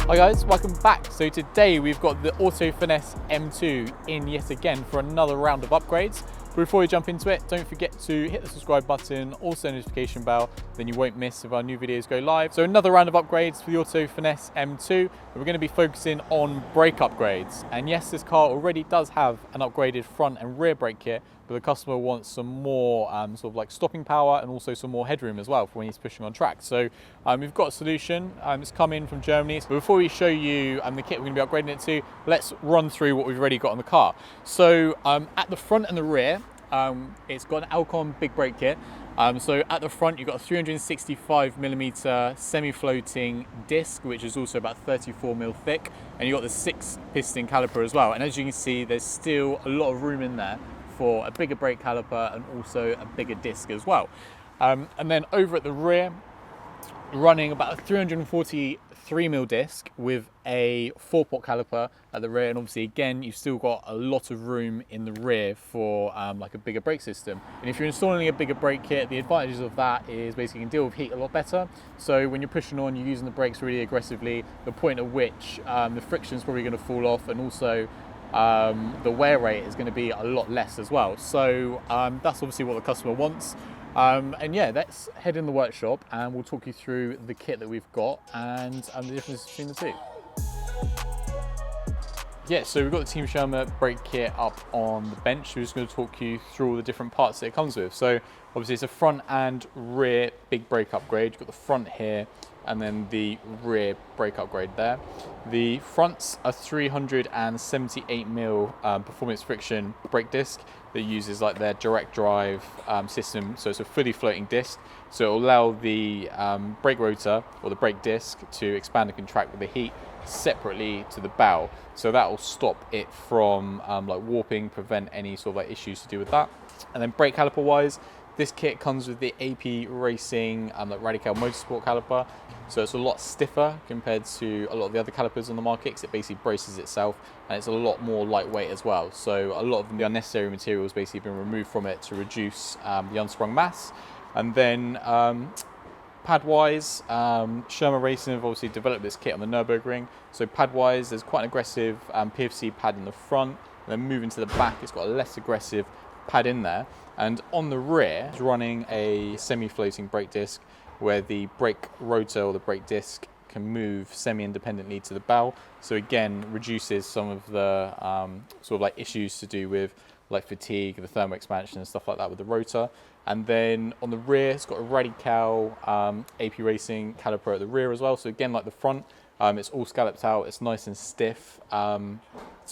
Hi guys, welcome back. So today we've got the Auto Finesse M2 in yet again for another round of upgrades. But before we jump into it, don't forget to hit the subscribe button, also notification bell, then you won't miss if our new videos go live. So another round of upgrades for the Auto Finesse M2. And we're going to be focusing on brake upgrades. And yes, this car already does have an upgraded front and rear brake kit, but the customer wants some more sort of like stopping power and also some more headroom as well for when he's pushing on track. So we've got a solution. It's come in from Germany. But before we show you the kit we're going to be upgrading it to, let's run through what we've already got on the car. So at the front and the rear, it's got an Alcon big brake kit. So at the front you've got a 365mm semi-floating disc, which is also about 34mm thick, and you've got the 6-piston caliper as well. And as you can see, there's still a lot of room in there for a bigger brake caliper and also a bigger disc as well. And then over at the rear, running about a 343mm disc with a 4-pot caliper at the rear, and obviously again you've still got a lot of room in the rear for like a bigger brake system. And if you're installing a bigger brake kit, the advantages of that is basically you can deal with heat a lot better. So when you're pushing on, you're using the brakes really aggressively, the point at which the friction is probably going to fall off, and also the wear rate is going to be a lot less as well. So that's obviously what the customer wants. And yeah, let's head in the workshop and we'll talk you through the kit that we've got and the difference between the two. Yeah, so we've got the Team Schirmer brake kit up on the bench. We're just going to talk you through all the different parts that it comes with. So obviously it's a front and rear big brake upgrade. You've got the front here and then the rear brake upgrade there. The fronts are 378mm performance friction brake disc that uses like their direct drive system. So it's a fully floating disc. So it will allow the brake rotor or the brake disc to expand and contract with the heat separately to the bow. So that will stop it from like warping, prevent any sort of like issues to do with that. And then brake caliper wise, this kit comes with the AP Racing like Regal Autosport caliper. So it's a lot stiffer compared to a lot of the other calipers on the market, because it basically braces itself, and it's a lot more lightweight as well. So a lot of the unnecessary materials basically been removed from it to reduce the unsprung mass. And then pad-wise, Schirmer Racing have obviously developed this kit on the Nürburgring. So pad-wise, there's quite an aggressive PFC pad in the front, and then moving to the back, it's got a less aggressive pad in there. And on the rear, it's running a semi-floating brake disc where the brake rotor or the brake disc can move semi-independently to the bow. So again, reduces some of the sort of like issues to do with like fatigue, the thermal expansion and stuff like that with the rotor. And then on the rear, it's got a Regal AP Racing caliper at the rear as well. So again, like the front, it's all scalloped out, it's nice and stiff, so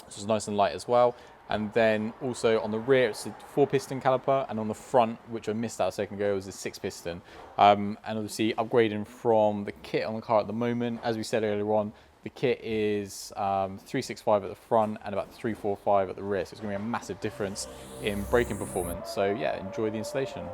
it's nice and light as well. And then also on the rear, it's a 4-piston caliper, and on the front, which I missed out a second ago, was a 6-piston. And obviously upgrading from the kit on the car at the moment, as we said earlier on, the kit is 365 at the front and about 345 at the rear. So it's going to be a massive difference in braking performance. So yeah, enjoy the installation.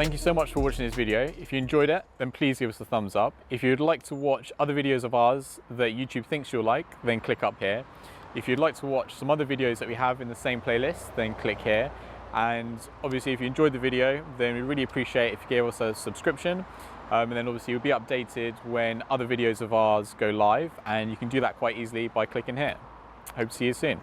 Thank you so much for watching this video. If you enjoyed it, then please give us a thumbs up. If you'd like to watch other videos of ours that YouTube thinks you'll like, then click up here. If you'd like to watch some other videos that we have in the same playlist, then click here. And obviously, if you enjoyed the video, then we really appreciate if you gave us a subscription. And then obviously you'll be updated when other videos of ours go live, and you can do that quite easily by clicking here. Hope to see you soon.